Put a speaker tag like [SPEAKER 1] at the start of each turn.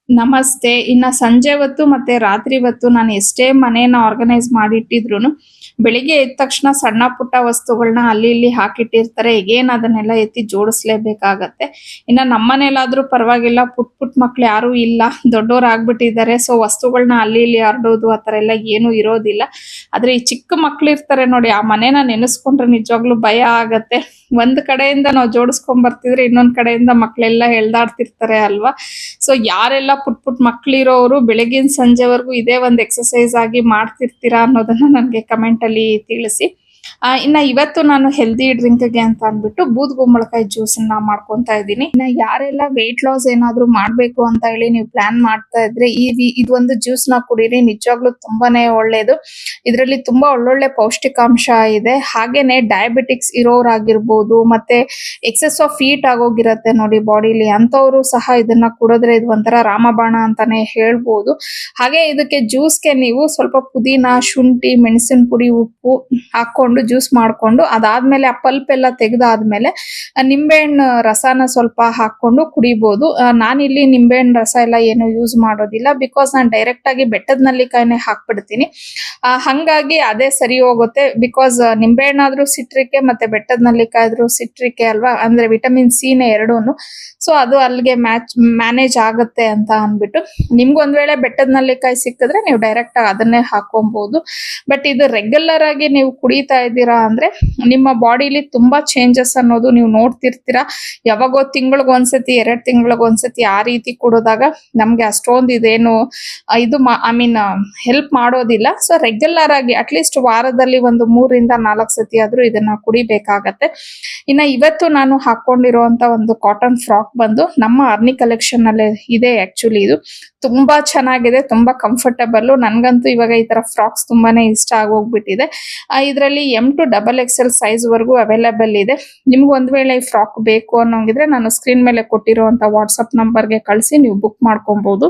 [SPEAKER 1] ನಮಸ್ತೆ. ಇನ್ನ ಸಂಜೆ ಹೊತ್ತು ಮತ್ತೆ ರಾತ್ರಿ ಹೊತ್ತು ನಾನು ಎಷ್ಟೇ ಮನೇನ ಆರ್ಗನೈಸ್ ಮಾಡಿಟ್ಟಿದ್ರುನು, ಬೆಳಿಗ್ಗೆ ಎದ್ದ ತಕ್ಷಣ ಸಣ್ಣ ಪುಟ್ಟ ವಸ್ತುಗಳನ್ನ ಅಲ್ಲಿ ಇಲ್ಲಿ ಹಾಕಿಟ್ಟಿರ್ತಾರೆ. ಎಗೇನ್ ಅದನ್ನೆಲ್ಲ ಎತ್ತಿ ಜೋಡಿಸ್ಲೇಬೇಕಾಗತ್ತೆ. ಇನ್ನ ನಮ್ಮನೇಲಾದ್ರೂ ಪರವಾಗಿಲ್ಲ, ಪುಟ್ ಪುಟ್ ಮಕ್ಳು ಯಾರೂ ಇಲ್ಲ. ದೊಡ್ಡೋರಾಗ್ಬಿಟ್ಟಿದ್ದಾರೆ. ಸೊ ವಸ್ತುಗಳನ್ನ ಅಲ್ಲಿ ಇಲ್ಲಿ ಹರಡೋದು ಆ ಥರ ಎಲ್ಲ ಏನೂ ಇರೋದಿಲ್ಲ. ಆದ್ರೆ ಈ ಚಿಕ್ಕ ಮಕ್ಳಿರ್ತಾರೆ ನೋಡಿ, ಆ ಮನೇನ ನೆನೆಸ್ಕೊಂಡ್ರೆ ನಿಜವಾಗ್ಲೂ ಭಯ ಆಗತ್ತೆ. ಒಂದ್ ಕಡೆಯಿಂದ ನಾವು ಜೋಡಿಸ್ಕೊಂಡ್ ಬರ್ತಿದ್ರೆ ಇನ್ನೊಂದ್ ಕಡೆಯಿಂದ ಮಕ್ಳೆಲ್ಲ ಎಳ್ದಾಡ್ತಿರ್ತಾರೆ ಅಲ್ವಾ? ಸೊ ಯಾರೆಲ್ಲ ಪುಟ್ ಪುಟ್ ಮಕ್ಳಿರೋರು ಬೆಳಗಿನ ಸಂಜೆವರೆಗೂ ಇದೇ ಒಂದು ಎಕ್ಸರ್ಸೈಸ್ ಆಗಿ ಮಾಡ್ತಿರ್ತೀರಾ ಅನ್ನೋದನ್ನ ನನಗೆ ಕಮೆಂಟ್ ಅಲ್ಲಿ ತಿಳಿಸಿ. ಇನ್ನ ಇವತ್ತು ನಾನು ಹೆಲ್ದಿ ಡ್ರಿಂಕ್ಗೆ ಅಂತ ಅಂದ್ಬಿಟ್ಟು ಬೂದ್ಗುಂಬಳಕಾಯಿ ಜ್ಯೂಸನ್ನ ಮಾಡ್ಕೊಂತಾ ಇದ್ದೀನಿ. ಇನ್ನ ಯಾರೆಲ್ಲ ವೇಟ್ ಲಾಸ್ ಏನಾದ್ರು ಮಾಡ್ಬೇಕು ಅಂತ ಹೇಳಿ ನೀವು ಪ್ಲಾನ್ ಮಾಡ್ತಾ ಇದ್ರೆ ಇದೊಂದು ಜ್ಯೂಸ್ ನ ಕುಡೀರಿ. ನಿಜವಾಗ್ಲೂ ತುಂಬಾನೇ ಒಳ್ಳೇದು. ಇದರಲ್ಲಿ ತುಂಬಾ ಒಳ್ಳೊಳ್ಳೆ ಪೌಷ್ಟಿಕಾಂಶ ಇದೆ. ಹಾಗೇನೆ ಡಯಾಬಿಟಿಕ್ಸ್ ಇರೋರಾಗಿರ್ಬೋದು, ಮತ್ತೆ ಎಕ್ಸೆಸ್ ಆಫ್ ಹೀಟ್ ಆಗೋಗಿರತ್ತೆ ನೋಡಿ ಬಾಡಿಲಿ, ಅಂತವ್ರು ಸಹ ಇದನ್ನ ಕುಡಿದ್ರೆ ಇದು ಒಂಥರ ರಾಮಬಾಣ ಅಂತಾನೆ ಹೇಳ್ಬೋದು. ಹಾಗೆ ಇದಕ್ಕೆ ಜ್ಯೂಸ್ಗೆ ನೀವು ಸ್ವಲ್ಪ ಪುದೀನ, ಶುಂಠಿ, ಮೆಣಸಿನ ಪುಡಿ, ಉಪ್ಪು ಹಾಕೊಂಡು ಜ್ಯೂಸ್ ಮಾಡ್ಕೊಂಡು ಅದಾದ್ಮೇಲೆ ಆ ಪಲ್ಪ್ ಎಲ್ಲ ತೆಗೆದಾದ್ಮೇಲೆ ನಿಂಬೆಹಣ್ಣು ರಸನ ಸ್ವಲ್ಪ ಹಾಕೊಂಡು ಕುಡಿಬಹುದು. ನಾನಿಲ್ಲಿ ನಿಂಬೆಹಣ್ಣು ರಸ ಎಲ್ಲ ಏನು ಯೂಸ್ ಮಾಡೋದಿಲ್ಲ, ಬಿಕಾಸ್ ನಾನು ಡೈರೆಕ್ಟ್ ಆಗಿ ಬೆಟ್ಟದ ನಲ್ಲಿಕಾಯಿನೇ ಹಾಕ್ಬಿಡ್ತೀನಿ. ಹಂಗಾಗಿ ಅದೇ ಸರಿ ಹೋಗುತ್ತೆ. ಬಿಕಾಸ್ ನಿಂಬೆಹಣ್ಣಾದ್ರೂ ಸಿಟ್ರಿಕೆ ಮತ್ತೆ ಬೆಟ್ಟದ ನಲ್ಲಿಕಾಯಿ ಆದ್ರೂ ಸಿಟ್ರಿಕೆ ಅಲ್ವಾ, ಅಂದ್ರೆ ವಿಟಮಿನ್ ಸಿ ನೇ ಎರಡೂನು. ಸೊ ಅದು ಅಲ್ಲಿಗೆ ಮ್ಯಾನೇಜ್ ಆಗುತ್ತೆ ಅಂತ ಅನ್ಬಿಟ್ಟು, ನಿಮ್ಗೆ ಒಂದ್ ವೇಳೆ ಬೆಟ್ಟದ ನಲ್ಲಿಕಾಯಿ ಸಿಕ್ಕಿದ್ರೆ ನೀವು ಡೈರೆಕ್ಟ್ ಆಗಿ ಅದನ್ನೇ ಹಾಕೊಬಹುದು. ಬಟ್ ಇದು ರೆಗ್ಯುಲರ್ ಆಗಿ ನೀವು ಕುಡಿತಾ ಇದ್ದೀರಾ ಅಂದ್ರೆ ನಿಮ್ಮ ಬಾಡಿಲಿ ತುಂಬಾ ಚೇಂಜಸ್ ಅನ್ನೋದು ನೀವು ನೋಡ್ತಿರ್ತೀರಾ. ಯಾವಾಗೋ ತಿಂಗಳಿಗೊಂದ್ಸತಿ, 2 ತಿಂಗಳಿಗೊಂದ್ಸತಿ ಆ ರೀತಿ ಕುಡಿದಾಗ ನಮ್ಗೆ ಅಷ್ಟೊಂದು ಇದೇನು ಇದು ಐ ಮೀನ್ ಹೆಲ್ಪ್ ಮಾಡೋದಿಲ್ಲ. ಸೊ ರೆಗ್ಯುಲರ್ ಆಗಿ ಅಟ್ಲೀಸ್ಟ್ ವಾರದಲ್ಲಿ ಒಂದು 3 ರಿಂದ 4 ಸತಿ ಆದ್ರೂ ಇದನ್ನ ಕುಡಿಬೇಕಾಗತ್ತೆ. ಇನ್ನ ಇವತ್ತು ನಾನು ಹಾಕೊಂಡಿರುವಂತ ಒಂದು ಕಾಟನ್ ಫ್ರಾಕ್ ಬಂದು ನಮ್ಮ ಅರ್ನಿ ಕಲೆಕ್ಷನ್ ಅಲ್ಲೇ ಇದೆ. ಆಕ್ಚುಲಿ ಇದು ತುಂಬಾ ಚೆನ್ನಾಗಿದೆ, ತುಂಬಾ ಕಂಫರ್ಟಬಲ್. ನನ್ಗಂತೂ ಇವಾಗ ಈ ತರ ಫ್ರಾಕ್ಸ್ ತುಂಬಾನೇ ಇಷ್ಟ ಆಗೋಗ್ಬಿಟ್ಟಿದೆ. ಇದರಲ್ಲಿ M to XXL ಸೈಜ್ ವರೆಗೂ ಅವೈಲೇಬಲ್ ಇದೆ. ನಿಮ್ಗೆ ಒಂದ್ ವೇಳೆ ಈ ಫ್ರಾಕ್ ಬೇಕು ಅನ್ನೋಂಗಿದ್ರೆ ನಾನು ಸ್ಕ್ರೀನ್ ಮೇಲೆ ಕೊಟ್ಟಿರುವಂತ ವಾಟ್ಸ್ಆಪ್ ನಂಬರ್ಗೆ ಕಳಿಸಿ ನೀವು ಬುಕ್ ಮಾಡ್ಕೊಬಹುದು.